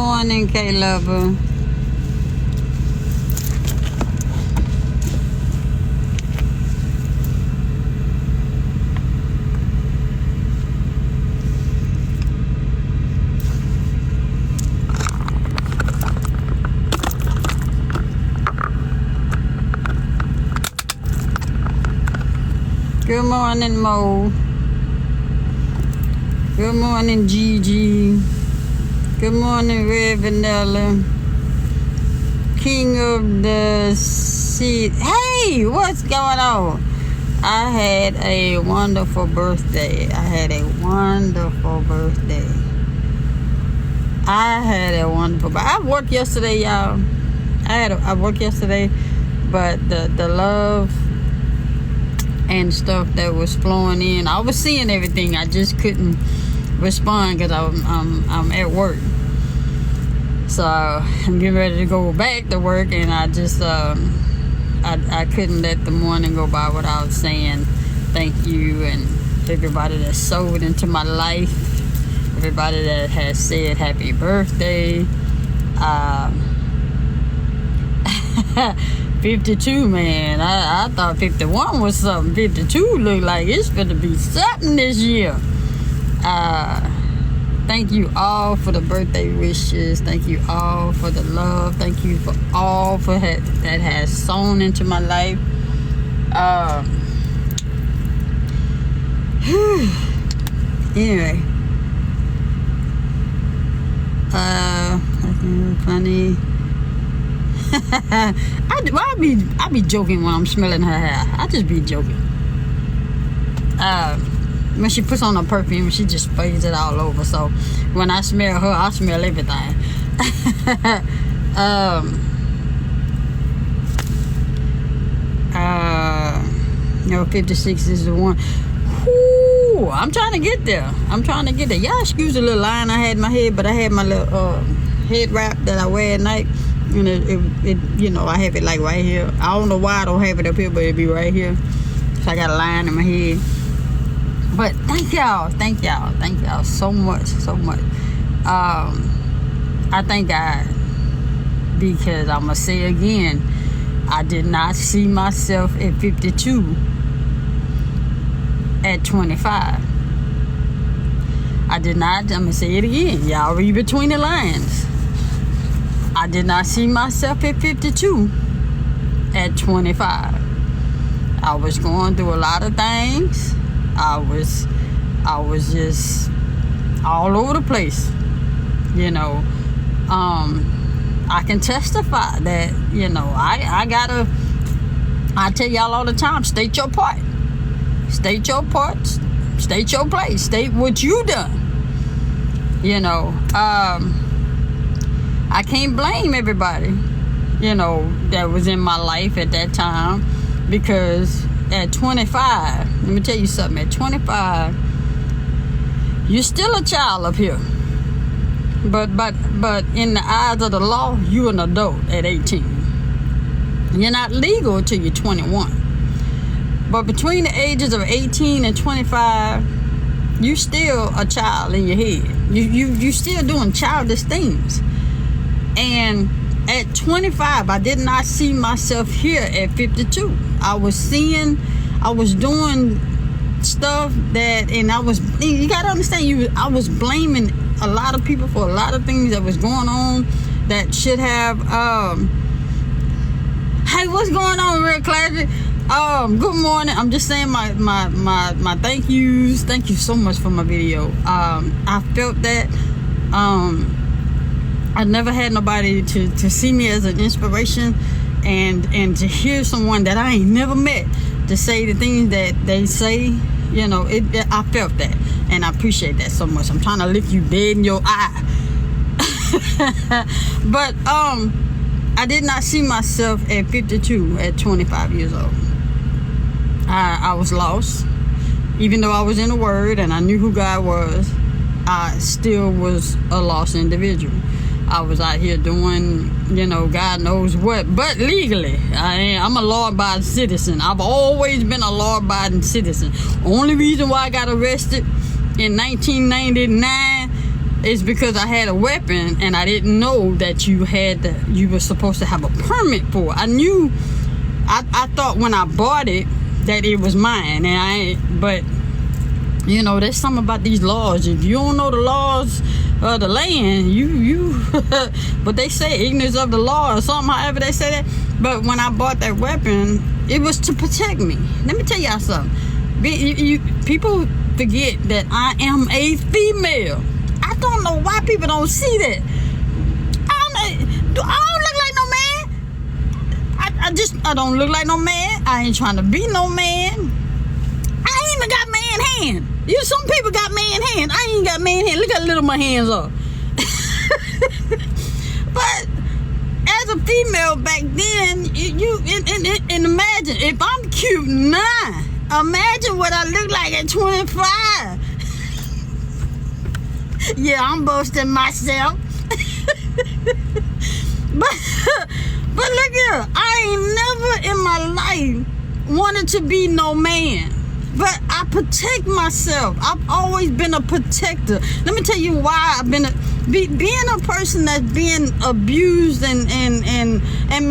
morning, Caleb. Good morning, Mo. Good morning, Gigi. Good morning, Red Vanilla. King of the Sea. Hey, what's going on? I had a wonderful birthday. I worked yesterday, y'all. I worked yesterday, but the love and stuff that was flowing in, I was seeing everything. I just couldn't respond because I'm at work. So I'm getting ready to go back to work, and I just I couldn't let the morning go by without saying thank you and everybody that sewed into my life, everybody that has said happy birthday. 52, man. I thought 51 was something. 52 looked like it's gonna be something this year. Thank you all for the birthday wishes. Thank you all for the love. Thank you for all for that has sown into my life. Anyway, funny. I be joking when I'm smelling her hair. I just be joking. When she puts on her perfume, she just sprays it all over. So when I smell her, I smell everything. 56 is the one. Whoo, I'm trying to get there. Y'all excuse the little line I had in my head, but I had my little head wrap that I wear at night. And it I have it like right here. I don't know why I don't have it up here, but it be right here. So I got a line in my head. But thank y'all so much. I thank God, because I'm gonna say again, I did not see myself at 52 at 25. I did not. I'm gonna say it again. Y'all read between the lines. I did not see myself at 52 at 25. I was going through a lot of things. I was just all over the place. I can testify that, I tell y'all all the time, state your part. State your part. State your place. State what you done. I can't blame everybody, that was in my life at that time, because at 25, let me tell you something, at 25, you're still a child up here. But in the eyes of the law, you're an adult at 18. You're not legal until you're 21. But between the ages of 18 and 25, you still a child in your head. You still doing childish things. And at 25, I did not see myself here at 52. I was doing stuff that, and you gotta understand, I was blaming a lot of people for a lot of things that was going on that should have, hey, what's going on, Real Classic? Good morning. I'm just saying my thank yous. Thank you so much for my video. I felt that, I never had nobody to see me as an inspiration, and to hear someone that I ain't never met to say the things that they say, I felt that, and I appreciate that so much. I'm trying to look you dead in your eye. But I did not see myself at 52 at 25 years old. I was lost. Even though I was in the Word and I knew who God was, I still was a lost individual. I was out here doing, God knows what, but legally. I'm a law-abiding citizen. I've always been a law-abiding citizen. Only reason why I got arrested in 1999 is because I had a weapon and I didn't know that you were supposed to have a permit for it. I thought when I bought it that it was mine, but you know, there's something about these laws. If you don't know the laws of the land, you but they say ignorance of the law or something, however they say that. But when I bought that weapon, it was to protect me. Let me tell y'all something. People forget that I am a female. I don't know why people don't see that. I don't look like no man. I don't look like no man. I ain't trying to be no man. I ain't even got man hand. Some people got man hand. I ain't got man hand. Look how little my hands are. But as a female back then, and imagine if I'm cute now. Imagine what I look like at 25. Yeah, I'm boasting myself. But look here, I ain't never in my life wanted to be no man. But I protect myself. I've always been a protector. Let me tell you why I've been being a person that's being abused and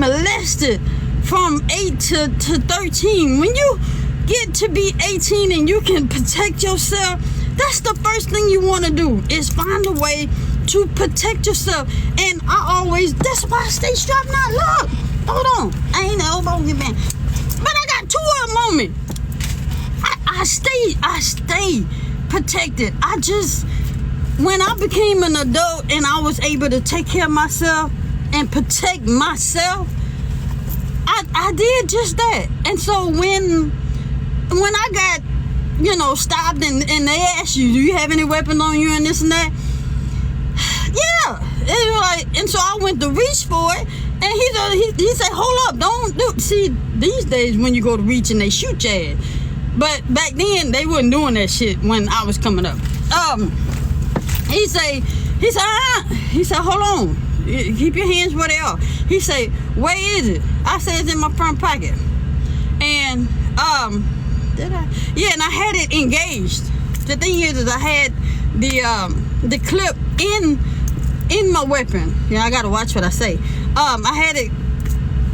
molested from 8 to 13. When you get to be 18 and you can protect yourself, that's the first thing you want to do, is find a way to protect yourself. And that's why I stay strapped now. Look, hold on, I ain't an elbow man, but I got 2 of them on me. I stay protected. When I became an adult and I was able to take care of myself and protect myself, I did just that. And so when I got, stopped and they asked you, do you have any weapons on you and this and that? Yeah. It was like, and so I went to reach for it, and he said, hold up, don't do. See, these days when you go to reach and they shoot your ass. But back then they wasn't doing that shit when I was coming up. He said, hold on, keep your hands where they are. He said, where is it? I said, it's in my front pocket. And did I? Yeah, and I had it engaged. The thing is I had the clip in my weapon. I gotta watch what I say. I had it,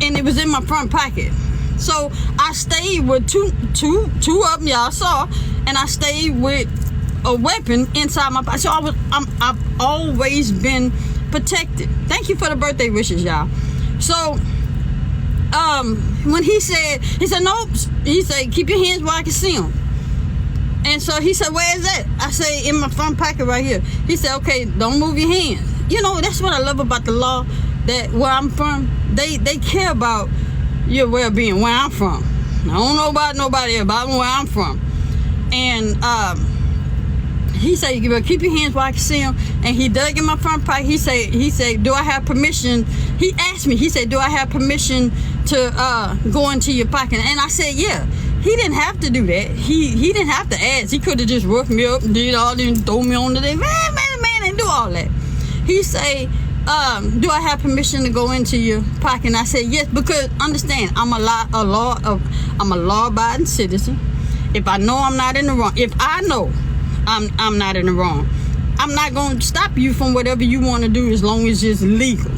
and it was in my front pocket. So I stayed with two of them, y'all saw, and I stayed with a weapon inside my pocket. So I've always been protected. Thank you for the birthday wishes, y'all. So when he said nope, he said keep your hands where I can see them. And so he said, where is that? I say, in my front pocket right here. He said, okay, don't move your hands. That's what I love about the law, that where I'm from, they care about your well-being, where I'm from. I don't know about nobody about where I'm from. And he said, you better keep your hands where I can see them. And he dug in my front pocket. He said, do I have permission? He asked me, he said, do I have permission to go into your pocket? And I said, yeah. He didn't have to do that. He didn't have to ask. He could have just roughed me up and did all that and throw me on the day. Man, and do all that. He say, do I have permission to go into your pocket? And I said, yes, because understand, I'm a law-abiding citizen. If I know I'm not in the wrong, if I know I'm not in the wrong, I'm not going to stop you from whatever you want to do as long as it's legal.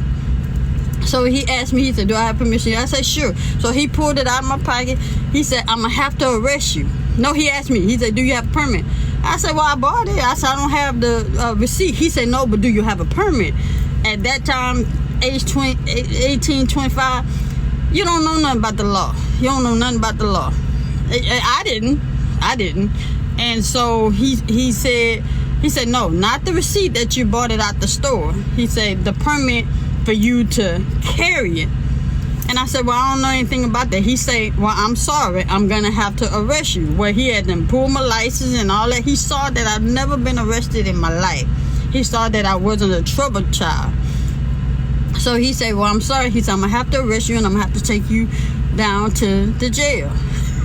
So he asked me, he said, do I have permission? I said, sure. So he pulled it out of my pocket. He said, I'm going to have to arrest you. No, he asked me. He said, do you have a permit? I said, well, I bought it. I said, I don't have the receipt. He said, no, but do you have a permit? At that time, age 18, 25, you don't know nothing about the law. You don't know nothing about the law. I didn't. And so he said, no, not the receipt that you bought it out the store. He said, the permit for you to carry it. And I said, well, I don't know anything about that. He said, well, I'm sorry, I'm gonna have to arrest you. Well, he had them pull my license and all that. He saw that I've never been arrested in my life. He saw that I wasn't a troubled child. So he said, well, I'm sorry. He said, I'm gonna have to arrest you and I'm gonna have to take you down to the jail.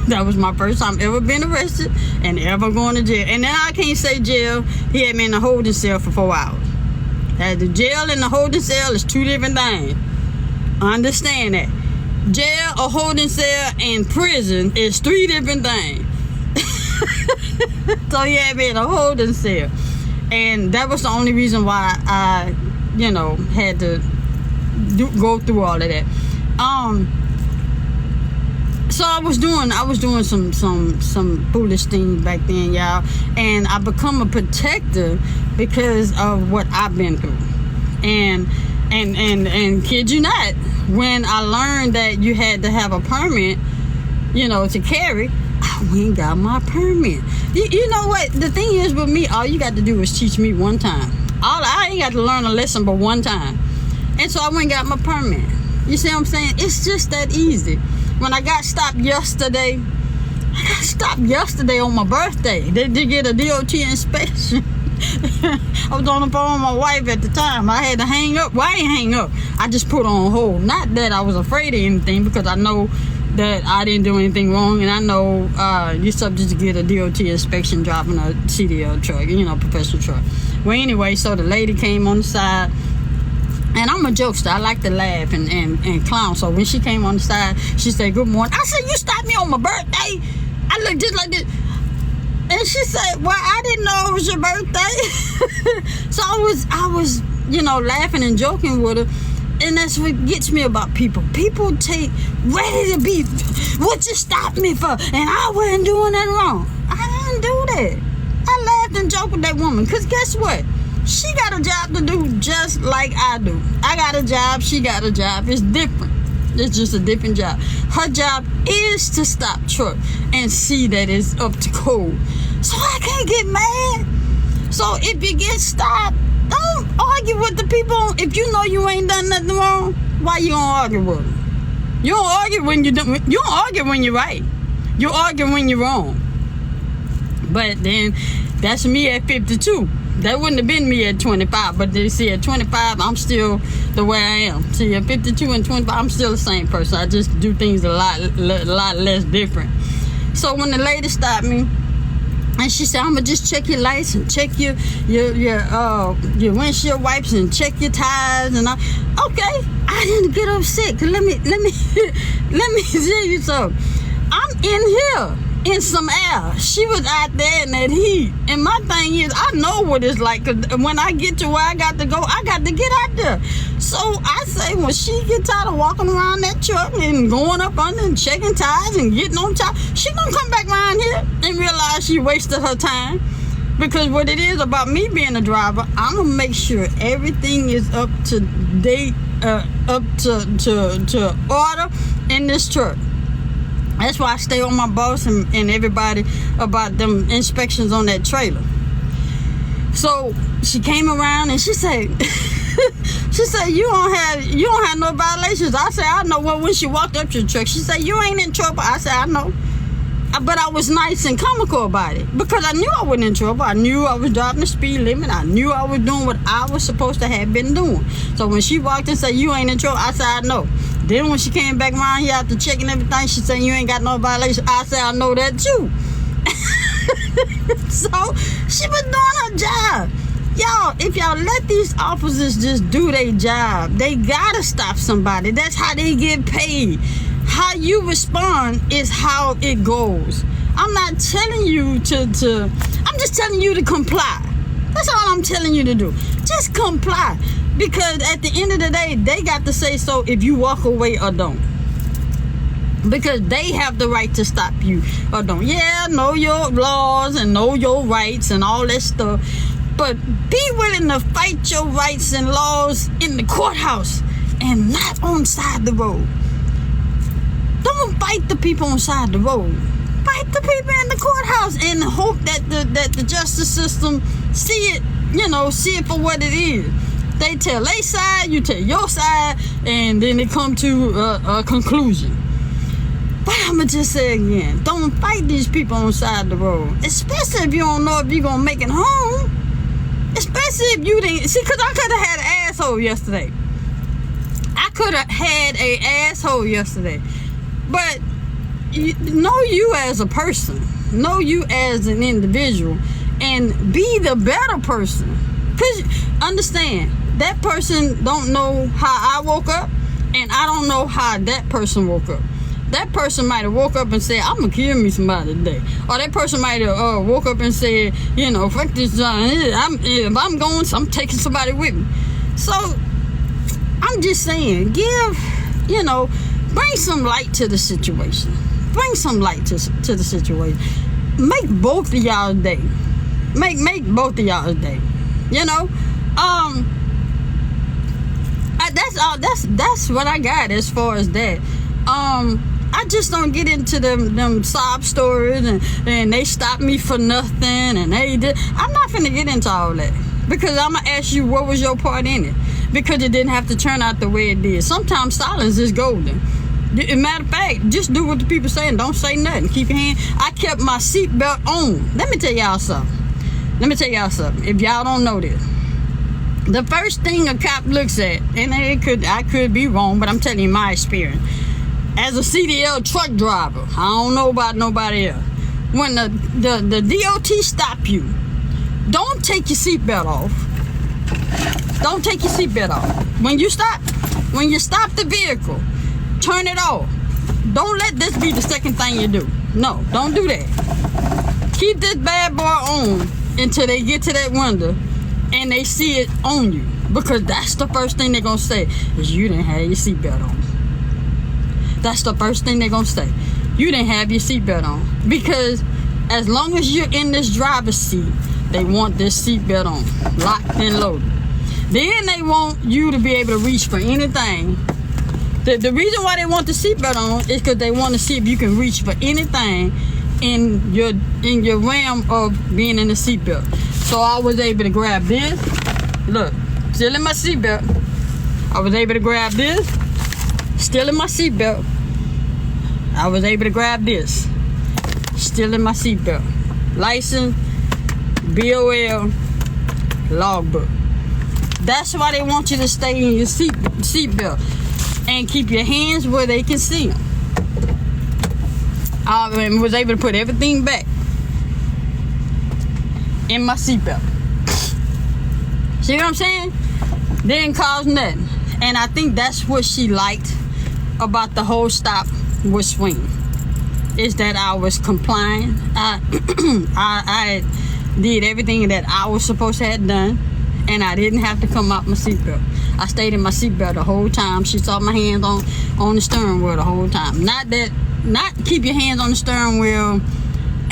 That was my first time ever being arrested and ever going to jail. And then I can't say jail. He had me in a holding cell for 4 hours. The jail and the holding cell is 2 different things. Understand that. Jail, a holding cell, and prison is 3 different things. So he had me in a holding cell. And that was the only reason why I, had to go through all of that. So I was doing some foolish things back then, y'all, and I become a protector because of what I've been through. And kid you not, when I learned that you had to have a permit, to carry, I went and got my permit. You know what? The thing is with me, all you got to do is teach me one time. I ain't got to learn a lesson but one time. And so I went and got my permit. You see what I'm saying? It's just that easy. When I got stopped yesterday on my birthday. They did get a DOT inspection. I was on the phone with my wife at the time. I had to hang up. Well, I didn't hang up. I just put on hold. Not that I was afraid of anything, because I know that I didn't do anything wrong, and I know you're subject to get a DOT inspection driving a CDL truck, professional truck. Well, anyway, so the lady came on the side, and I'm a jokester. I like to laugh and clown. So when she came on the side, she said, "Good morning." I said, "You stopped me on my birthday?" I looked just like this. And she said, "Well, I didn't know it was your birthday." So I was, laughing and joking with her. And that's what gets me about people. People take ready to be, what you stopped me for? And I wasn't doing that wrong. I didn't do that. I laughed and joked with that woman. Because guess what? She got a job to do just like I do. I got a job. She got a job. It's different. It's just a different job. Her job is to stop truck and see that it's up to code. So I can't get mad. So if you get stopped, don't argue with the people. If you know you ain't done nothing wrong, why you gonna argue with them? You don't argue when you don't argue when you're right. You argue when you're wrong. But then that's me at 52. That wouldn't have been me at 25. But they see, at 25, I'm still the way I am. See, at 52 and 25, I'm still the same person. I just do things a lot less different. So when the lady stopped me, and she said, "I'm gonna just check your lights and check your windshield wipes and check your tires." And okay, I didn't get upset. Cause let me tell you something. I'm in here in some air. She was out there in that heat. And my thing is, I know what it's like. Cause when I get to where I got to go, I got to get out there. So I say, when she gets tired of walking around that truck and going up under and checking tires and getting on top, she gonna come back around here and realize she wasted her time. Because what it is about me being a driver, I'm gonna make sure everything is up to date, up to order in this truck. That's why I stay on my boss and everybody about them inspections on that trailer. So she came around and she said, you don't have no violations. I said, I know. Well, when she walked up to the truck, she said, "You ain't in trouble." I said, "I know." But I was nice and comical about it because I knew I wasn't in trouble. I knew I was driving the speed limit. I knew I was doing what I was supposed to have been doing. So when she walked in and said, "You ain't in trouble," I said, "I know." Then when she came back around here after checking everything, she said, "You ain't got no violation." I said, "I know that too." So she was doing her job. Y'all, if y'all let these officers just do their job, they gotta stop somebody. That's how they get paid. How you respond is how it goes. I'm not telling you I'm just telling you to comply. That's all I'm telling you to do. Just comply. Because at the end of the day, they got to say so if you walk away or don't. Because they have the right to stop you or don't. Yeah, know your laws and know your rights and all that stuff. But be willing to fight your rights and laws in the courthouse and not on side the road. Don't fight the people on side the road. Fight the people in the courthouse and hope that the justice system see it for what it is. They tell their side, you tell your side, and then they come to a conclusion. But I'ma just say again, don't fight these people on side the road, especially if you don't know if you're gonna make it home. Especially if you didn't see, because I could have had an asshole yesterday. But know you as a person, know you as an individual, and be the better person. Because understand, that person don't know how I woke up, and I don't know how that person woke up. that person might have woke up and said, I'm gonna kill me somebody today. Or that person might have woke up and said, you know, fuck this John. If I'm going, I'm taking somebody with me. So I'm just saying, you know, bring some light to the situation. Bring some light to the situation. Make both of y'all day. Make both of y'all day. You know, that's what I got as far as that. I just don't get into them sob stories and they stopped me for nothing and they did. I'm not finna get into all that, because I'm gonna ask you, what was your part in it? Because it didn't have to turn out the way it did. Sometimes silence is golden. Matter of fact, just do what the people say and don't say nothing. Keep your hand. I kept my seatbelt on. Let me tell y'all something. If y'all don't know this, the first thing a cop looks at, and I could be wrong, but I'm telling you my experience as a CDL truck driver. I don't know about nobody else. When the DOT stop you, don't take your seatbelt off. Don't take your seatbelt off. When you stop the vehicle, turn it off. Don't let this be the second thing you do. No, don't do that. Keep this bad boy on until they get to that window and they see it on you, because that's the first thing they're gonna say is you didn't have your seatbelt on. That's the first thing they're gonna say. You didn't have your seatbelt on. Because as long as you're in this driver's seat, they want this seatbelt on, locked and loaded. Then they want you to be able to reach for anything. The reason why they want the seatbelt on is because they want to see if you can reach for anything in your realm of being in the seatbelt. So I was able to grab this. Look, still in my seatbelt. I was able to grab this. Still in my seatbelt. I was able to grab this. Still in my seatbelt. License, BOL, logbook. That's why they want you to stay in your seatbelt and keep your hands where they can see them. I was able to put everything back in my seatbelt. See what I'm saying? Didn't cause nothing. And I think that's what she liked about the whole stop with swing, is that I was complying. I did everything that I was supposed to have done, and I didn't have to come out my seatbelt. I stayed in my seatbelt the whole time. She saw my hands on the steering wheel the whole time. Not keep your hands on the steering wheel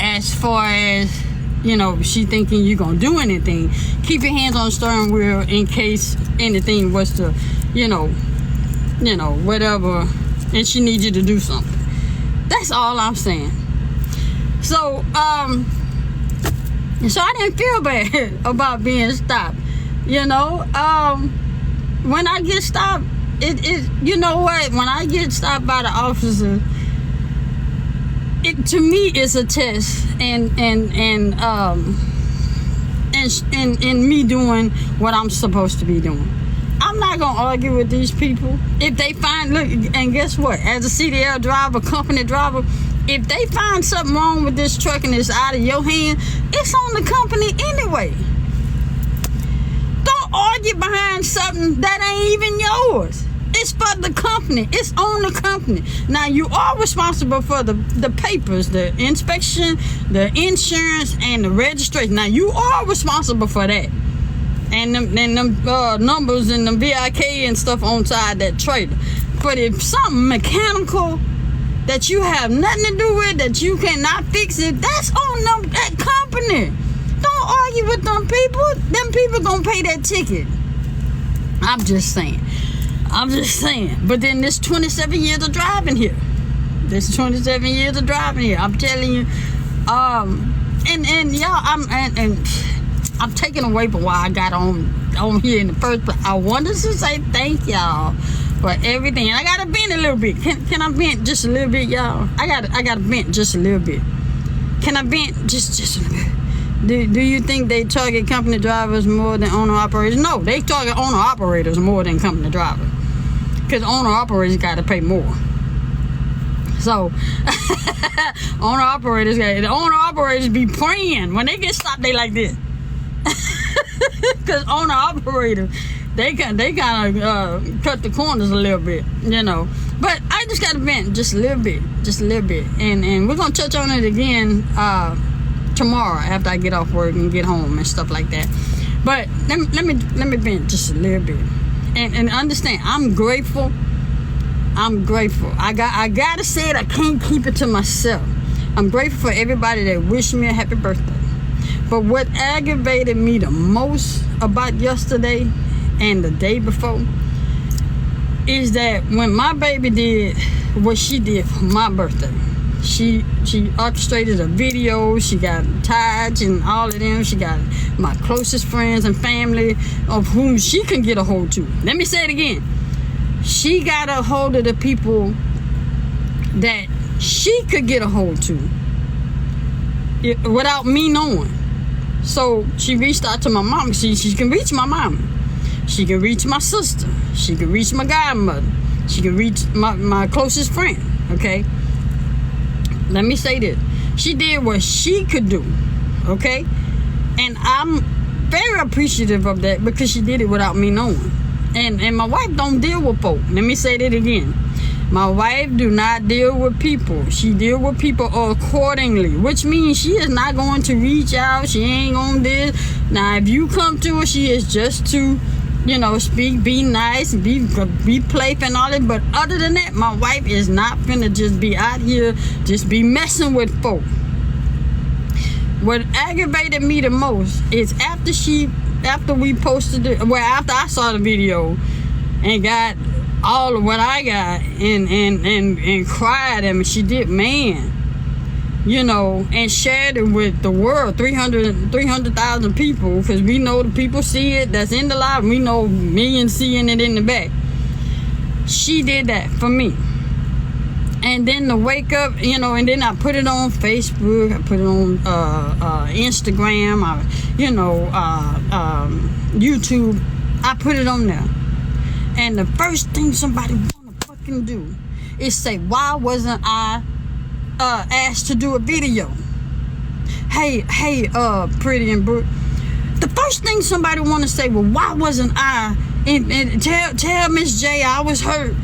as far as, you know, she thinking you're gonna do anything. Keep your hands on the steering wheel in case anything was to, you know, whatever, and she needs you to do something. That's all I'm saying. So I didn't feel bad about being stopped. You know, when I get stopped, it you know what? When I get stopped by the officer, it to me is a test, and me doing what I'm supposed to be doing. I'm not gonna argue with these people. If they find, look, and guess what? As a CDL driver, company driver, if they find something wrong with this truck and it's out of your hand, it's on the company anyway. Don't argue behind something that ain't even yours. It's for the company. It's on the company. Now, you are responsible for the papers, the inspection, the insurance, and the registration. Now, you are responsible for that. And them numbers and the VIK and stuff on side that trailer. But if something mechanical that you have nothing to do with, that you cannot fix it, that's on that company. Don't argue with them people. Them people gonna pay that ticket. I'm just saying. But then this 27 years of driving here. I'm telling you. And y'all, I'm taking away from why I got on here in the first place. I wanted to say thank y'all for everything. And I gotta vent a little bit. Can I vent just a little bit, y'all? I gotta vent just a little bit. Can I vent just a little bit? Do you think they target company drivers more than owner operators? No, they target owner operators more than company drivers. Because owner operators gotta pay more. So owner operators be praying when they get stopped. They like this. Because owner operators they kind of cut the corners a little bit, you know. But I just got to vent just a little bit, and we're gonna touch on it again tomorrow after I get off work and get home and stuff like that. But let me vent just a little bit, and understand I'm grateful. I gotta say it. I can't keep it to myself. I'm grateful for everybody that wished me a happy birthday. But what aggravated me the most about yesterday and the day before is that when my baby did what she did for my birthday, she orchestrated a video. She got Taj and all of them. She got my closest friends and family of whom she can get a hold to. Let me say it again. She got a hold of the people that she could get a hold to without me knowing. So she reached out to my mom. She can reach my mom. She can reach my sister. She can reach my godmother. She can reach my closest friend. Okay? Let me say this. She did what she could do. Okay? And I'm very appreciative of that because she did it without me knowing. And my wife don't deal with folk. Let me say that again. My wife do not deal with people. She deal with people accordingly, which means she is not going to reach out. She ain't gonna this. Now, if you come to her, she is just to, speak, be nice, be playful and all that. But other than that, my wife is not finna just be out here, just be messing with folk. What aggravated me the most is after we posted it, after I saw the video and got all of what I got and cried. I mean, she did, man, and shared it with the world, 300,000 people, because we know the people see it that's in the live. We know millions seeing it in the back. She did that for me. And then to wake up, and then I put it on Facebook, I put it on Instagram, YouTube. I put it on there. And the first thing somebody want to fucking do is say, why wasn't I asked to do a video? Hey, Pretty and Brooke. The first thing somebody want to say, well, why wasn't I? And tell Miss J I was hurt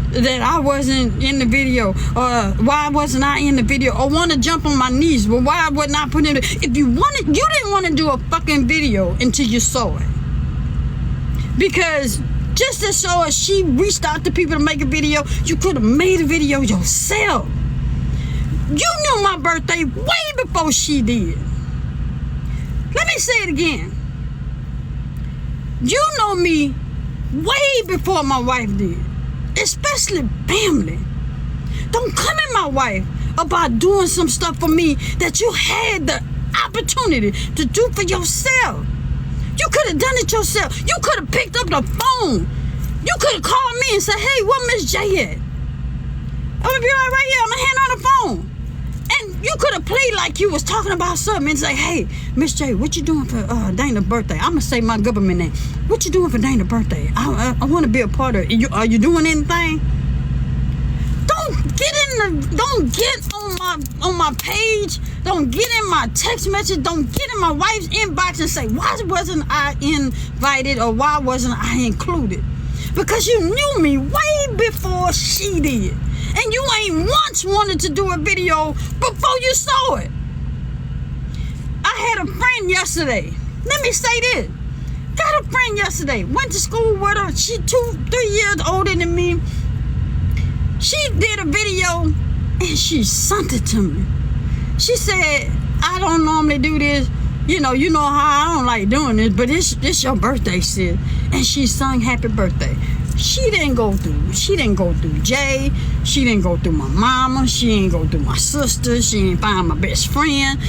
that I wasn't in the video, or why wasn't I in the video, or want to jump on my knees. Well, why wasn't I put in it? If you didn't want to do a fucking video until you saw it. Because just to show us she reached out to people to make a video, you could have made a video yourself. You knew my birthday way before she did. Let me say it again. You know me way before my wife did. Especially family. Don't come at my wife about doing some stuff for me that you had the opportunity to do for yourself. You could have done it yourself. You could have picked up the phone. You could have called me and said, hey, where Miss J at? I'm gonna be right here. I'm gonna hand her the phone. And you could have played like you was talking about something and say, hey, Miss J, what you doing for Dana's birthday? I'm gonna say my government name. What you doing for Dana's birthday? I want to be a part of it. Are you doing anything? Don't get on my page. Don't get in my text message. Don't get in my wife's inbox and say, why wasn't I invited, or why wasn't I included? Because you knew me way before she did. And you ain't once wanted to do a video before you saw it. I had a friend yesterday. Let me say this. Got a friend yesterday. Went to school with her. She 2-3 years older than me. She did a video and she sent it to me. She said, I don't normally do this. You know how I don't like doing this, but this your birthday, sis. And she sung happy birthday. She didn't go through Jay. She didn't go through my mama. She didn't go through my sister. She didn't find my best friend.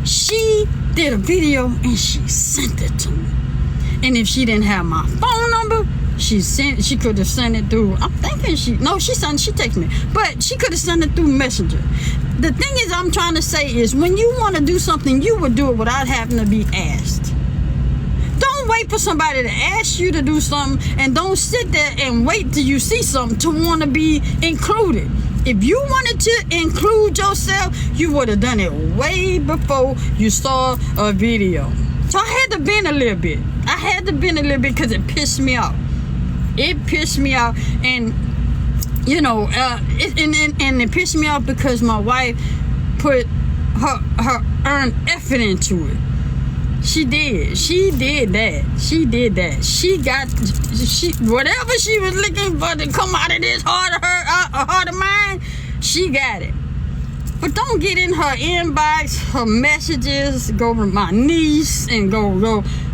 She did a video and she sent it to me. And if she didn't have my phone number, she could have sent it through. I'm thinking she texted me, but she could have sent it through Messenger. The thing is, I'm trying to say is, when you want to do something, you would do it without having to be asked. Don't wait for somebody to ask you to do something, and don't sit there and wait till you see something to want to be included. If you wanted to include yourself, you would have done it way before you saw a video. So I had to bend a little bit. I had to bend a little bit because it pissed me off. It pissed me off. And, you know, it pissed me off because my wife put her earned effort into it. She did that. Whatever she was looking for to come out of this heart of mine, she got it. But don't get in her inbox, her messages, go to my niece and go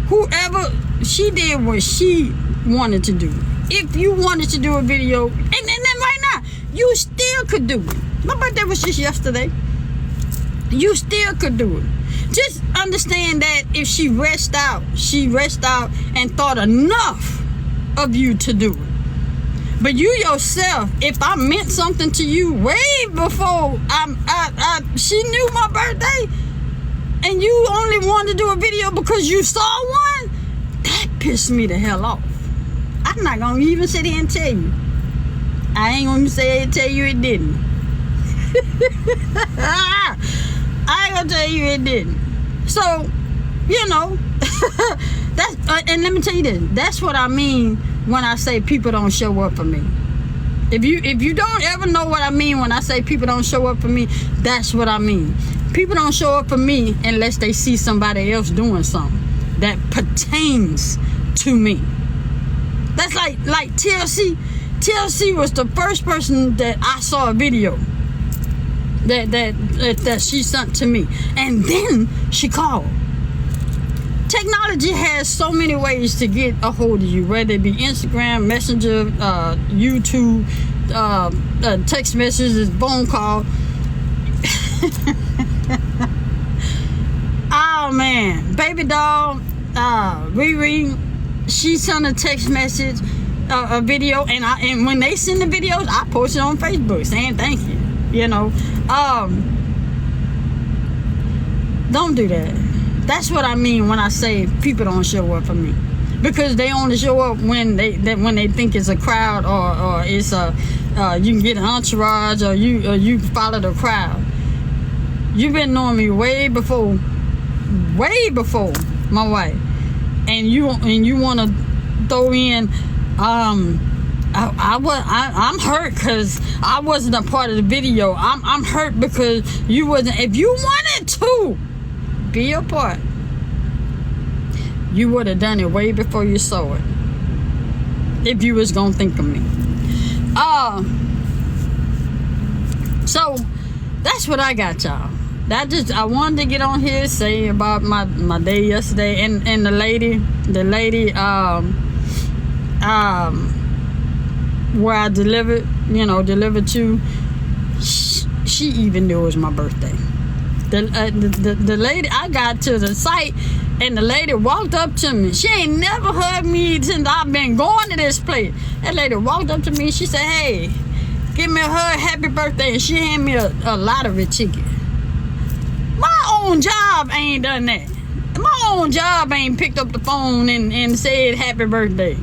whoever. She did what she wanted to do. If you wanted to do a video, and then right now, you still could do it. My birthday was just yesterday. You still could do it. Just understand that if she reached out and thought enough of you to do it. But you yourself, if I meant something to you way before she knew my birthday, and you only wanted to do a video because you saw one, that pissed me the hell off. I'm not gonna even sit here and tell you. I ain't gonna tell you it didn't. I ain't gonna tell you it didn't. So, you know, that's and let me tell you this. That's what I mean when I say people don't show up for me. If you don't ever know what I mean when I say people don't show up for me, that's what I mean. People don't show up for me unless they see somebody else doing something that pertains to me. That's like TLC. TLC was the first person that I saw a video that she sent to me, and then she called. Technology has so many ways to get a hold of you, whether it be Instagram, Messenger, YouTube, text messages, phone call. Oh man, baby doll, Riri, she sent a text message, a video, and when they send the videos, I post it on Facebook saying thank you. You know, don't do that. That's what I mean when I say people don't show up for me, because they only show up when they think it's a crowd or it's a you can get an entourage or you follow the crowd. You've been knowing me way before my wife, and you want to throw in I'm hurt because I wasn't a part of the video. I'm hurt because you wasn't. If you wanted to be a part, you would have done it way before you saw it. If you was gonna think of me. So that's what I got, y'all. I wanted to get on here, say about my day yesterday, and the lady where I delivered to, she even knew it was my birthday. The lady, I got to the site and the lady walked up to me. She ain't never heard me since I've been going to this place. That lady walked up to me, she said, "Hey, give me a hug, happy birthday," and she handed me a lottery ticket. My own job ain't done that. My own job ain't picked up the phone and said happy birthday.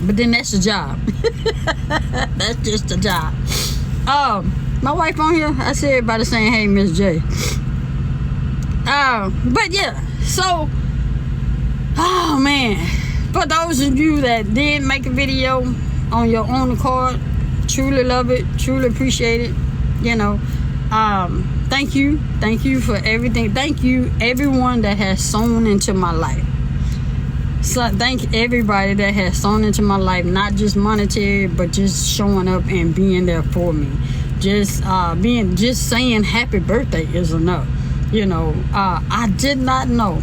But then that's the job. That's just a job. My wife on here, I see everybody saying, "Hey, Miss J." But yeah, so, oh man, for those of you that did make a video on your own accord, truly love it, truly appreciate it. You know, thank you for everything. Thank you, everyone that has sown into my life. So thank everybody that has sown into my life, not just monetary, but just showing up and being there for me. Just saying happy birthday is enough. You know, I did not know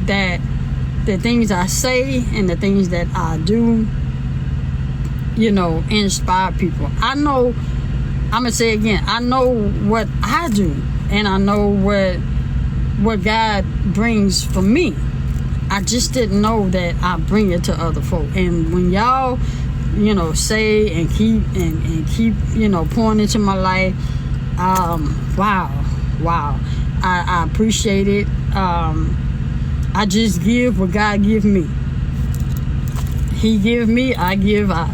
that the things I say and the things that I do, you know, inspire people. I'm gonna say again, I know what I do, and I know what God brings for me. I just didn't know that I bring it to other folk. And when y'all, you know, say and keep you know, pouring into my life, wow, I appreciate it. I just give what God give me. He give me, I give out.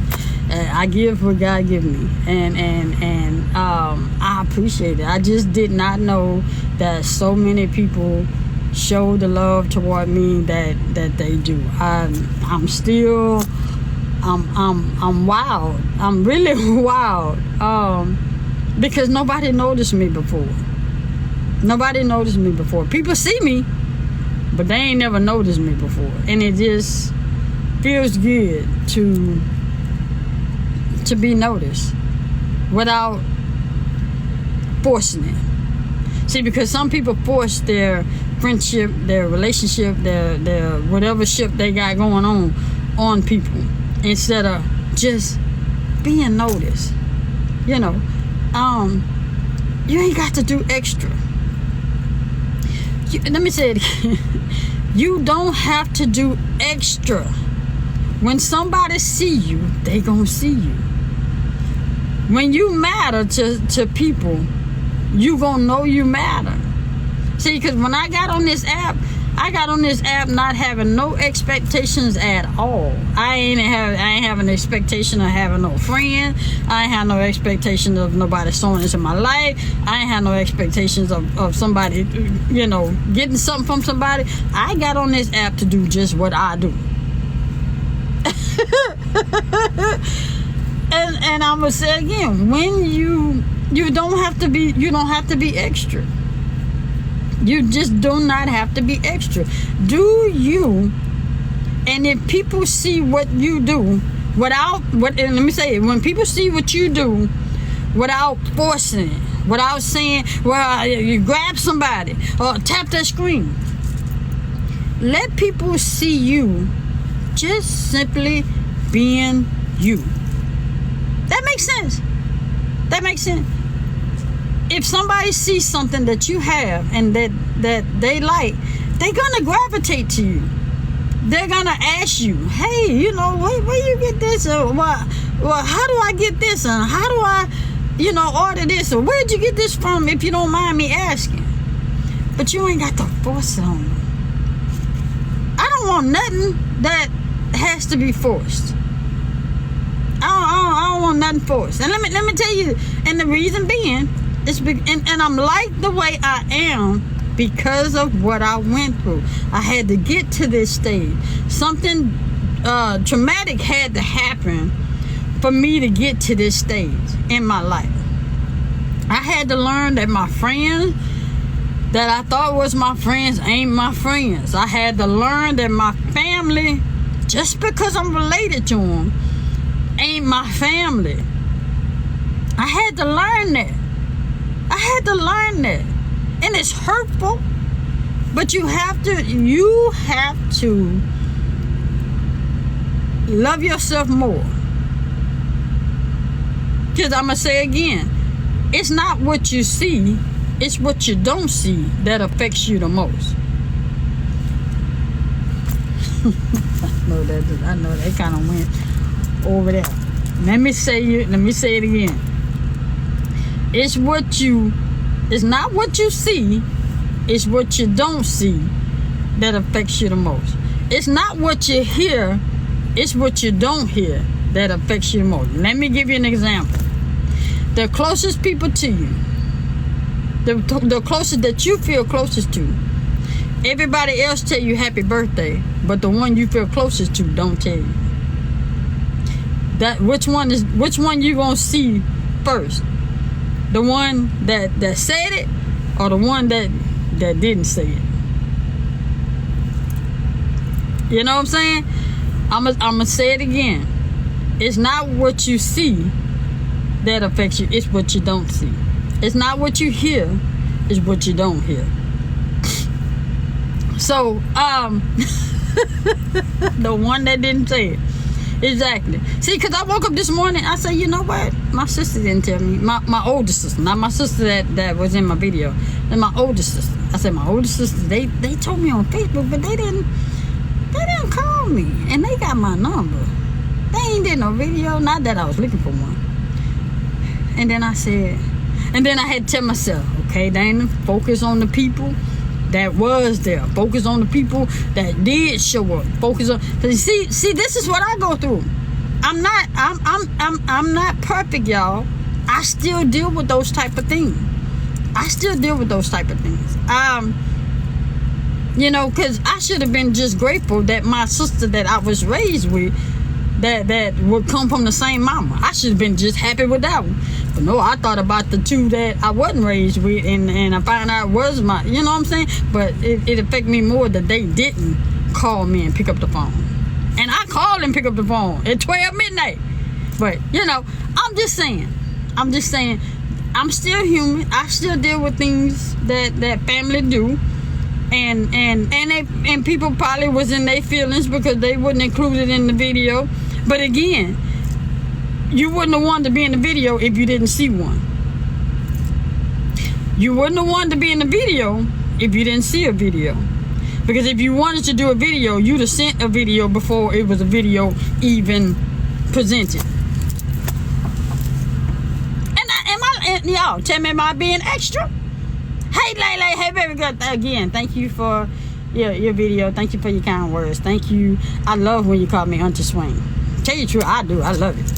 I give what God give me, and I appreciate it. I just did not know that so many people show the love toward me that they do. I'm still I'm wild. I'm really wild. Because nobody noticed me before. Nobody noticed me before. People see me, but they ain't never noticed me before, and it just feels good to be noticed without forcing it. See, because some people force their friendship, their relationship, their whatever ship they got going on people instead of just being noticed. You know, you ain't got to do extra. Let me say it again. You don't have to do extra. When somebody see you, they gonna see you. When you matter to people, you gonna know you matter. See, because when I got on this app not having no expectations at all. I ain't have an expectation of having no friend. I ain't have no expectation of nobody sowing into my life. I ain't have no expectations of somebody, you know, getting something from somebody. I got on this app to do just what I do. and I'm gonna say again, when you don't have to be extra. You just do not have to be extra. Do you? And if people see what you do and let me say it, when people see what you do without forcing it, without saying, well, you grab somebody or tap that screen, let people see you just simply being you. That makes sense. That makes sense. If somebody sees something that you have and that they like, they're gonna gravitate to you. They're gonna ask you, hey, you know, where you get this? Or well, how do I get this? And how do I, you know, order this? Or where'd you get this from? If you don't mind me asking. But you ain't got to force it on them. I don't want nothing that has to be forced. I don't want nothing forced. And let me tell you, and the reason being, and I'm like the way I am because of what I went through. I had to get to this stage. Something traumatic had to happen for me to get to this stage in my life. I had to learn that my friends that I thought was my friends ain't my friends. I had to learn that my family, just because I'm related to them, ain't my family. I had to learn that. And it's hurtful, but you have to love yourself more. Because I'm going to say again, it's not what you see, it's what you don't see that affects you the most. I know that kind of went over there. Let me say it again. It's not what you see, it's what you don't see that affects you the most. It's not what you hear, it's what you don't hear that affects you the most. Let me give you an example. The closest people to you, the closest that you feel closest to, everybody else tell you happy birthday, but the one you feel closest to don't tell you. That which one you gonna see first? The one that said it, or the one that didn't say it? You know what I'm saying? I'm gonna say it again. It's not what you see that affects you, it's what you don't see. It's not what you hear, it's what you don't hear. So, the one that didn't say it. Exactly. See, because I woke up this morning, I said, you know what? My sister didn't tell me. My older sister, not my sister that was in my video. And my older sister. I said, my older sister, they told me on Facebook, but they didn't call me. And they got my number. They ain't did no video, not that I was looking for one. And then I had to tell myself, okay, Dana, focus on the people that was there. Focus on the people that did show up. Focus on, cause see, this is what I go through. I'm not perfect, y'all. I still deal with those type of things. Because I should have been just grateful that my sister that I was raised with, that would come from the same mama. I should have been just happy with that one. But no, I thought about the two that I wasn't raised with, and I found out it was my, you know what I'm saying? But it affected me more that they didn't call me and pick up the phone. And I called and pick up the phone at 12 midnight. But, I'm just saying, I'm still human. I still deal with things that family do. And people probably was in their feelings because they wasn't included in the video. But again, you wouldn't have wanted to be in the video if you didn't see one. You wouldn't have wanted to be in the video if you didn't see a video. Because if you wanted to do a video, you'd have sent a video before it was a video even presented. And y'all, tell me, am I being extra? Hey, Lele, hey, baby girl. Again, thank you for your video. Thank you for your kind words. Thank you. I love when you call me Auntie Swain. Tell you the truth, I do. I love it.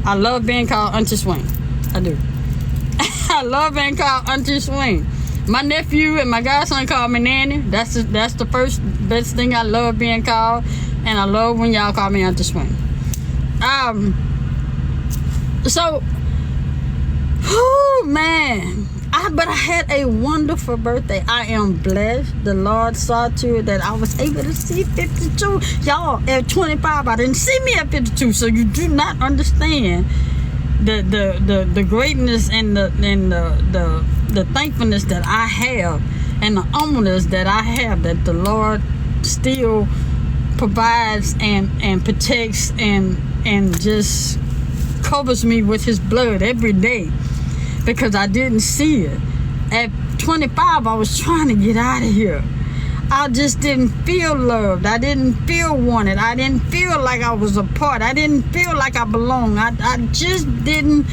I love being called Auntie Swain. I do. I love being called Auntie Swain. My nephew and my godson call me Nanny. That's the first best thing I love being called. And I love when y'all call me Auntie Swain. So, man. But I had a wonderful birthday. I am blessed. The Lord saw to it that I was able to see 52. Y'all, at 25, I didn't see me at 52. So you do not understand the greatness and the thankfulness that I have, and the humbleness that I have, that the Lord still provides and protects and just covers me with His blood every day. Because I didn't see it. At 25, I was trying to get out of here. I just didn't feel loved. I didn't feel wanted. I didn't feel like I was a part. I didn't feel like I belonged. I just didn't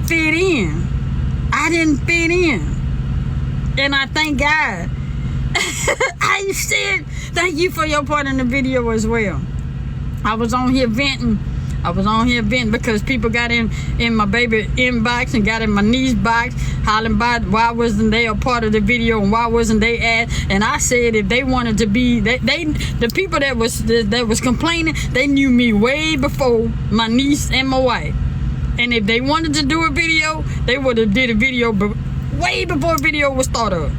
fit in. I didn't fit in. And I thank God. I said, thank you for your part in the video as well. I was on here venting because people got in my baby inbox and got in my niece box, hollering about why wasn't they a part of the video and why wasn't they at. And I said if they wanted to be, the people that was complaining, they knew me way before my niece and my wife. And if they wanted to do a video, they would have did a video, but way before a video was thought of.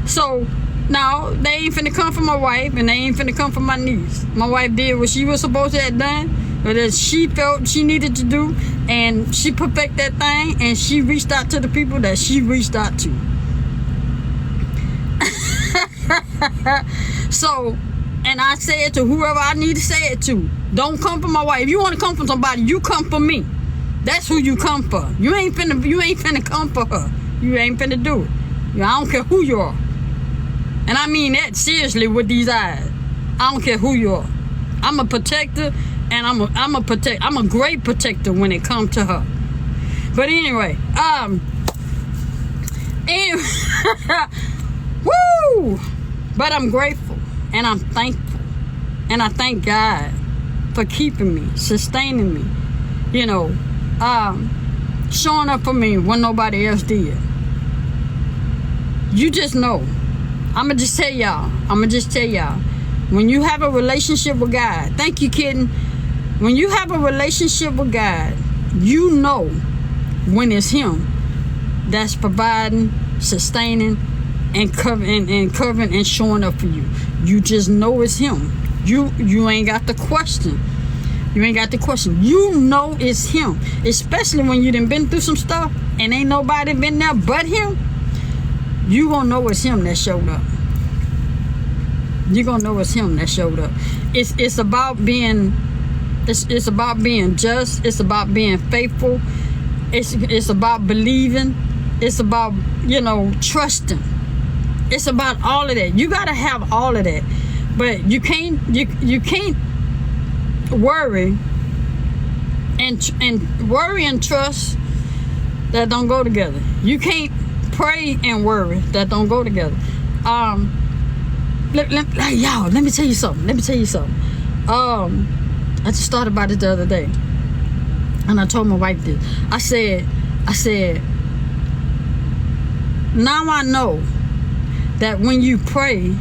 So. No, they ain't finna come for my wife, and they ain't finna come for my niece. My wife did what she was supposed to have done, but that she felt she needed to do, and she perfected that thing, and she reached out to the people that she reached out to. So, and I say it to whoever I need to say it to. Don't come for my wife. If you want to come for somebody, you come for me. That's who you come for. You ain't finna come for her. You ain't finna do it. I don't care who you are. And I mean that seriously with these eyes. I don't care who you are. I'm a protector, and I'm a great protector when it comes to her. But anyway, woo! But I'm grateful and I'm thankful, and I thank God for keeping me, sustaining me, showing up for me when nobody else did. You just know. I'ma just tell y'all. When you have a relationship with God, thank you, kitten. When you have a relationship with God, you know when it's Him that's providing, sustaining, and covering and showing up for you. You just know it's Him. You ain't got the question. You know it's Him. Especially when you done been through some stuff and ain't nobody been there but Him. You gonna know it's Him that showed up. You're gonna know it's Him that showed up. It's about being it's about being just. It's about being faithful. It's about believing. It's about trusting. It's about all of that. You gotta have all of that. But you can't worry and trust. That don't go together. You can't pray and worry. That don't go together. Let me tell you something. I just thought about it the other day. And I told my wife this. I said, now I know that when you pray,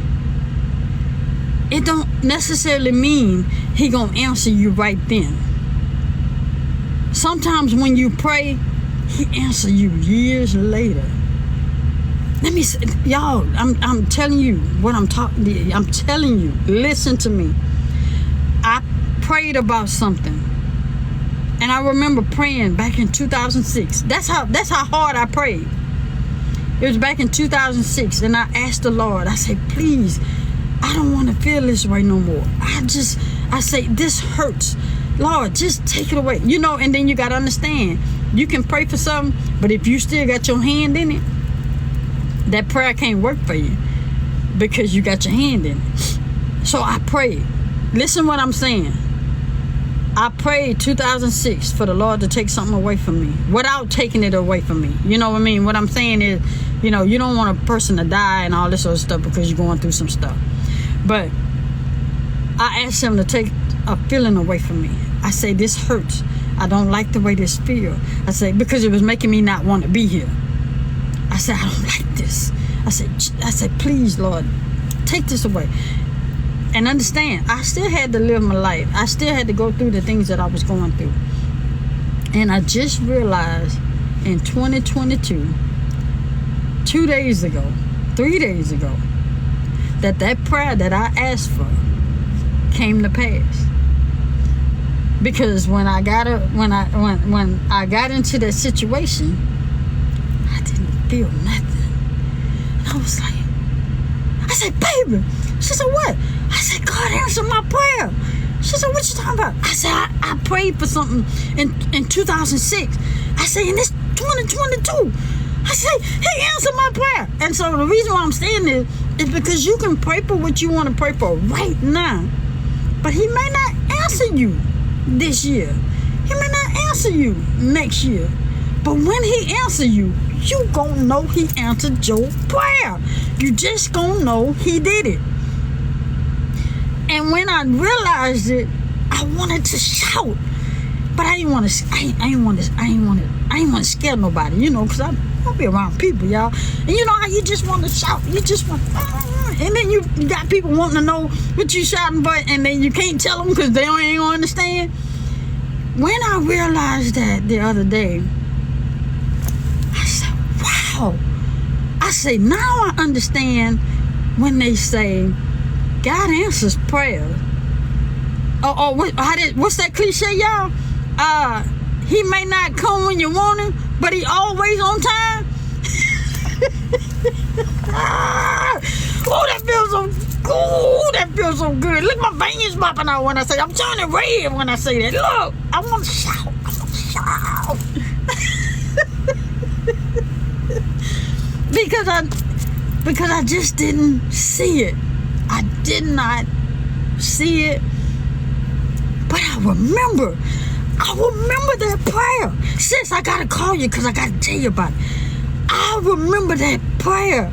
it don't necessarily mean he gonna answer you right then. Sometimes when you pray, he answer you years later. Let me say, y'all, I'm telling you what I'm talking. I'm telling you, listen to me. I prayed about something, and I remember praying back in 2006. That's how hard I prayed. It was back in 2006, and I asked the Lord. I said, please, I don't want to feel this way no more. I say, this hurts. Lord, just take it away. You know, and then you got to understand, you can pray for something, but if you still got your hand in it, that prayer can't work for you because you got your hand in it. So I prayed. Listen what I'm saying. I prayed 2006 for the Lord to take something away from me without taking it away from me. You know what I mean? What I'm saying is, you know, you don't want a person to die and all this other stuff because you're going through some stuff. But I asked him to take a feeling away from me. I say, this hurts. I don't like the way this feels. I say, because it was making me not want to be here. I said, I don't like this. I said, please, Lord, take this away. And understand, I still had to live my life. I still had to go through the things that I was going through. And I just realized in 2022, 3 days ago, that prayer that I asked for came to pass. Because when I got into that situation, I didn't feel nothing. And I was like, I said, baby. She said, what? I said, God answered my prayer. She said, what you talking about? I said, I prayed for something in 2006. I said, and it's 2022. I said, he answered my prayer. And so the reason why I'm saying this is because you can pray for what you want to pray for right now. But he may not answer you this year. He may not answer you next year. But when he answers you, you gonna know he answered your prayer. You just gonna know he did it. And when I realized it, I wanted to shout, but I didn't want to scare nobody, you know, because I'll be around people, y'all. And you know how you just want to shout, you just want, and then you got people wanting to know what you shouting, but and then you can't tell them because they ain't gonna understand. When I realized that the other day, I said, wow. I say, now I understand when they say God answers prayer. What's that cliche, y'all? He may not come when you want him, but he always on time. Oh, that feels so good. That feels so good. Look, my veins popping out when I say, I'm turning red when I say that. Look, I want to shout. Because I just didn't see it. I did not see it. But I remember that prayer. Sis, I gotta call you because I gotta tell you about it. I remember that prayer.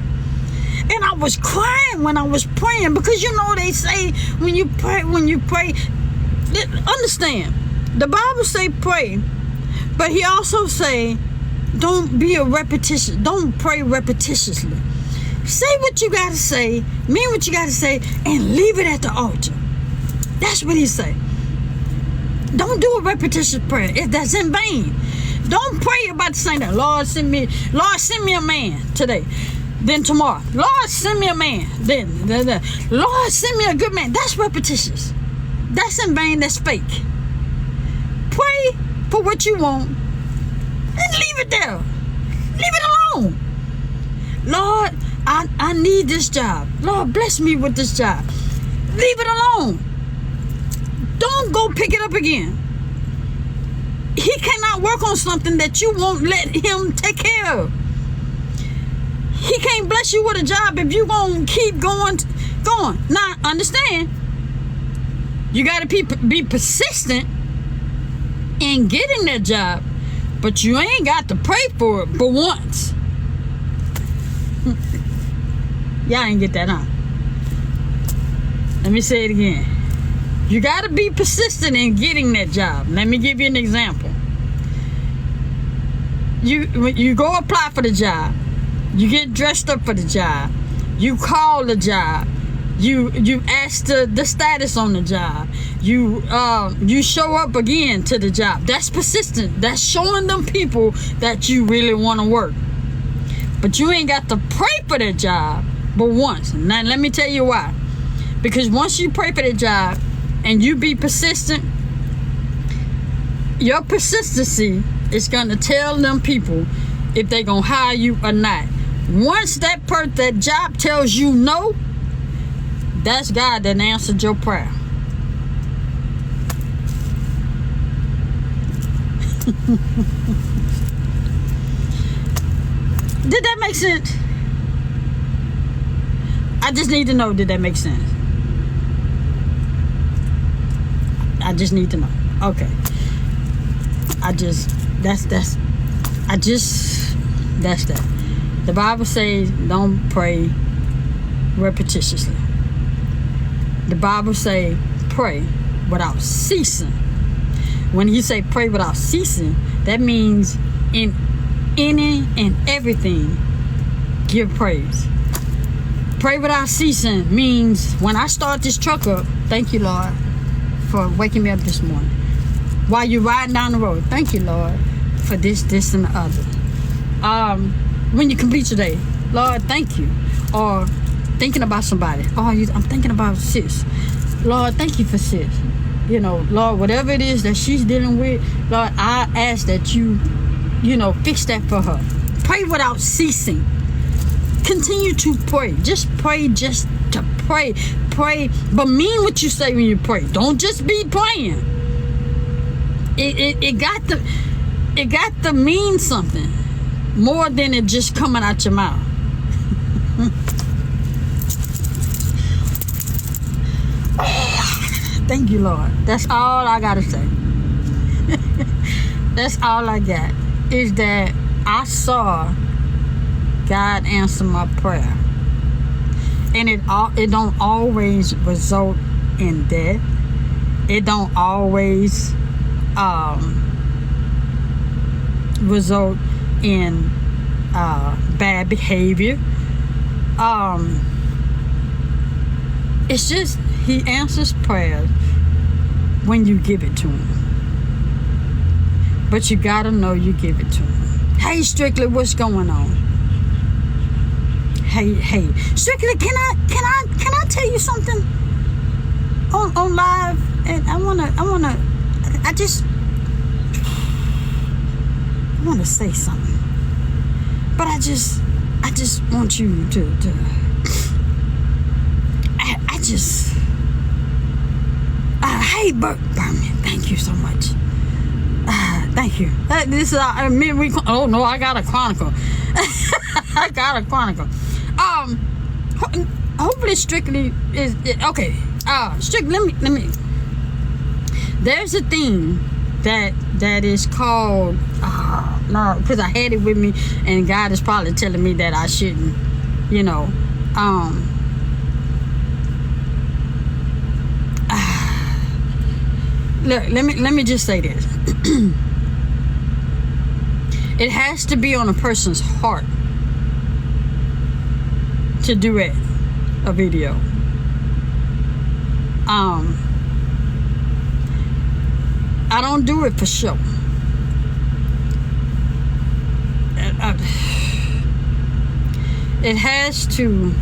And I was crying when I was praying because you know they say when you pray, understand, the Bible say pray, but he also say don't pray repetitiously. Say what you gotta say, mean what you gotta say, and leave it at the altar. That's what he say. Don't do a repetitious prayer if that's in vain. Don't pray about saying that, Lord send me a man today. Then tomorrow, Lord send me a man. Then Lord send me a good man. That's repetitious. That's in vain. That's fake. Pray for what you want and leave it there. Leave it alone. Lord, I need this job. Lord, bless me with this job. Leave it alone. Don't go pick it up again. He cannot work on something that you won't let him take care of. He can't bless you with a job if you gonna keep going. Now, understand, you gotta be persistent in getting that job, but you ain't got to pray for it but once. Y'all ain't get that, huh? Let me say it again. You got to be persistent in getting that job. Let me give you an example. You go apply for the job. You get dressed up for the job. You call the job. You ask the status on the job. You show up again to the job. That's persistent. That's showing them people that you really want to work. But you ain't got to pray for that job but once. Now let me tell you why. Because once you pray for the job and you be persistent, your persistency is gonna tell them people if they gonna hire you or not. Once that job tells you no, that's God that answered your prayer. Did that make sense? I just need to know, did that make sense? I just need to know. Okay. That's that. The Bible says don't pray repetitiously. The Bible say pray without ceasing. When he say pray without ceasing, that means in any and everything give praise. Pray without ceasing means when I start this truck up, thank you, Lord, for waking me up this morning. While you're riding down the road, thank you, Lord, for this, and the other. When you complete your day, Lord, thank you. Or thinking about somebody. I'm thinking about sis. Lord, thank you for sis. Lord, whatever it is that she's dealing with, Lord, I ask that you fix that for her. Pray without ceasing. Continue to pray. Just pray just to pray. Pray, but mean what you say when you pray. Don't just be praying. It got to mean something more than it just coming out your mouth. Thank you, Lord. That's all I gotta say. That's all I got. Is that I saw God answer my prayer, and it don't always result in death. It don't always result in bad behavior. It's just he answers prayers when you give it to him. But you gotta know you give it to him. Hey, Strictly, what's going on? Hey, Strictly, can I tell you something on live? And I wanna say something, but I just want you to hey, Berman, thank you so much. Thank you. This is oh no, I got a chronicle. I got a chronicle. Hopefully Strictly is okay. Strictly, let me. There's a thing that is called no, because I had it with me, and God is probably telling me that I shouldn't, Look, let me just say this. It has to be on a person's heart to duet a video. I don't do it for show. It has to.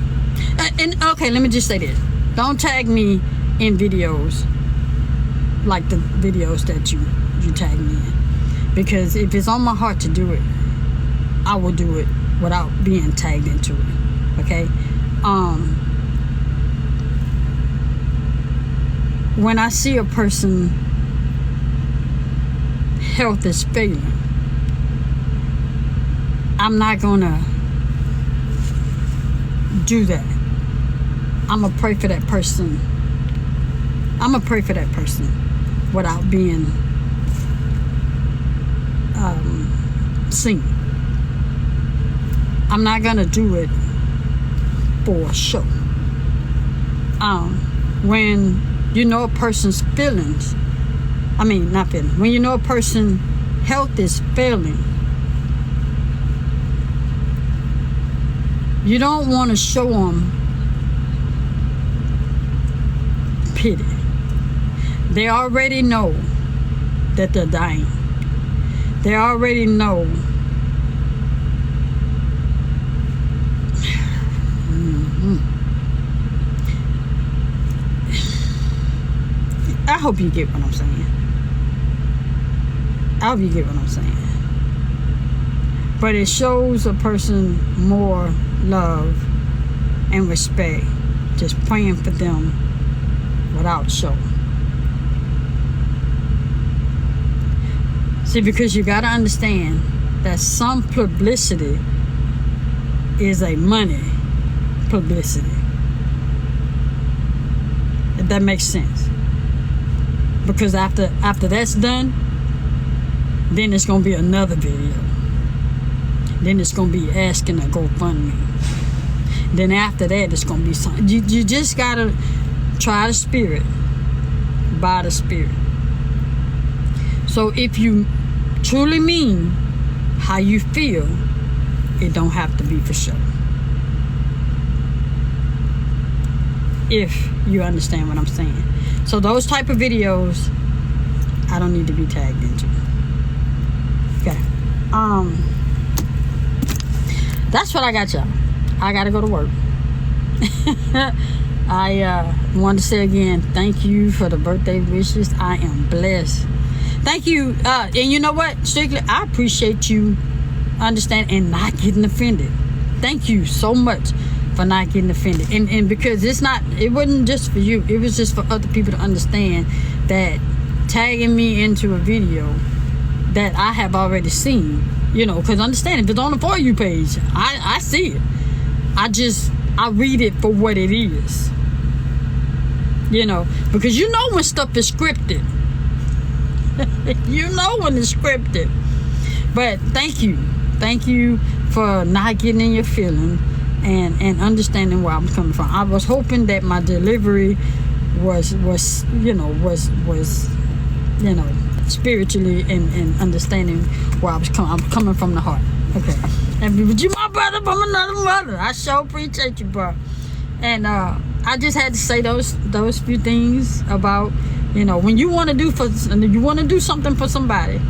And okay, let me just say this: don't tag me in videos like the videos that you tag me in, because if it's on my heart to do it, I will do it without being tagged into it. Okay. When I see a person health is failing, I'm not gonna do that. I'm gonna pray for that person. Without being seen. I'm not gonna do it for a show. When you know a person's feelings, I mean, not feelings, when you know a person's health is failing, you don't want to show them pity. They already know that they're dying. They already know. I hope you get what I'm saying. I hope you get what I'm saying. But it shows a person more love and respect, just praying for them without show. See, because you got to understand that some publicity is a money publicity. If that makes sense. Because after that's done, then it's going to be another video. Then it's going to be asking to GoFundMe. Then after that, it's going to be something. You just got to try the spirit by the spirit. So if you truly mean how you feel, it don't have to be for sure. If you understand what I'm saying. So those type of videos, I don't need to be tagged into. Okay. That's what I got, y'all. I gotta go to work. I want to say again, thank you for the birthday wishes. I am blessed. Thank you. And you know what? Strictly, I appreciate you understanding and not getting offended. Thank you so much for not getting offended. And because it wasn't just for you. It was just for other people to understand that tagging me into a video that I have already seen, you know, because understand, if it's on the For You page, I see it. I read it for what it is. You know, because you know when stuff is scripted. You know when it's scripted. But thank you. Thank you for not getting in your feeling and understanding where I'm coming from. I was hoping that my delivery was spiritually and understanding where I was coming. I'm coming from the heart. Okay. But you my brother from another mother. I sure appreciate you, bro. And I just had to say those few things about, you know, when you want to do something for somebody,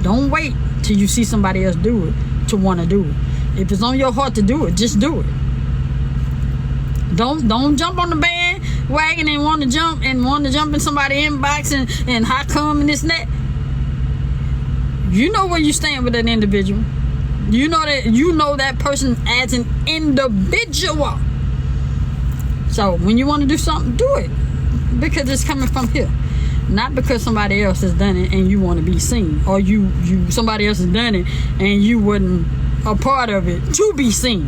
don't wait till you see somebody else do it to want to do it. If it's on your heart to do it, just do it. Don't jump on the bandwagon and want to jump in somebody's inbox and how come and this and that. You know where you stand with that individual. You know that person as an individual. So when you want to do something, do it because it's coming from here, not because somebody else has done it and you want to be seen, or somebody else has done it and you wasn't a part of it to be seen.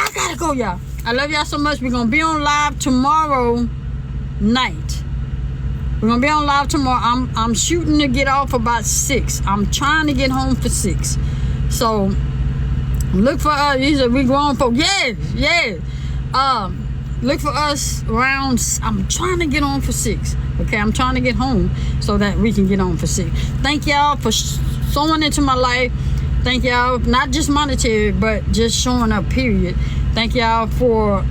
I gotta go, y'all. I love y'all so much. We're gonna be on live tomorrow night. We're gonna be on live tomorrow. I'm shooting to get off about 6. I'm trying to get home for 6. So look for us. These are we grown folks. Yes. Look for us around. I'm trying to get on for 6. Okay, I'm trying to get home so that we can get on for 6. Thank y'all for sowing into my life. Thank y'all, not just monetary, but just showing up, period. Thank y'all for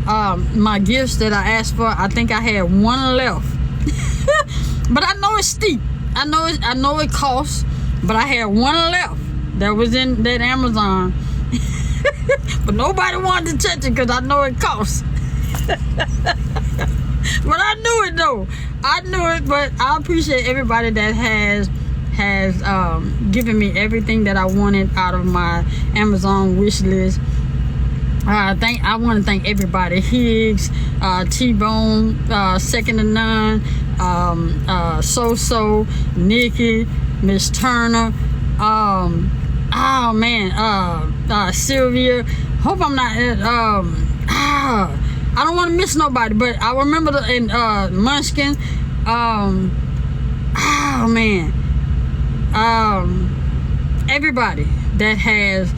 my gifts that I asked for. I think I had one left. But I know it's steep. I know it costs, but I had one left that was in that Amazon. But nobody wanted to touch it because I know it costs. But I knew it though. I knew it, but I appreciate everybody that has given me everything that I wanted out of my Amazon wish list. I want to thank everybody. Higgs, T-Bone, Second to None, So, Nikki, Miss Turner, Sylvia. Hope I'm not I don't want to miss nobody, but I remember Munchkin. Everybody that has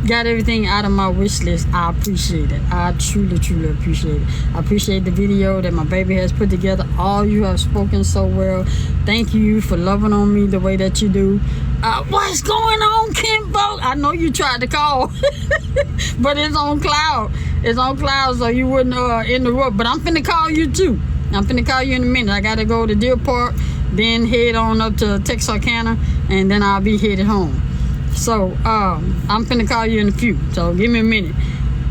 got everything out of my wish list. I appreciate it. I truly, truly appreciate it. I appreciate the video that my baby has put together. All you have spoken so well. Thank you for loving on me the way that you do. What's going on, Kimbo? I know you tried to call, but it's on cloud. It's on cloud, so you wouldn't interrupt. But I'm finna call you too. I'm finna call you in a minute. I gotta go to Deer Park, then head on up to Texarkana, and then I'll be headed home. So I'm finna call you in a few. So give me a minute.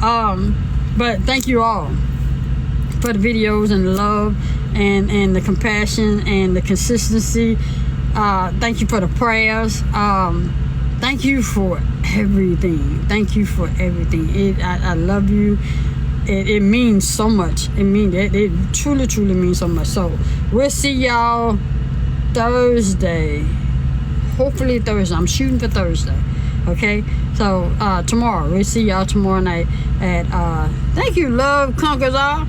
But thank you all for the videos and the love and the compassion and the consistency. Thank you for the prayers. Thank you for everything. Thank you for everything. I love you. It means so much. It truly, truly means so much. So we'll see y'all Thursday. Hopefully Thursday. I'm shooting for Thursday. Okay? So tomorrow. We'll see y'all tomorrow night at thank you, Love Conquers All.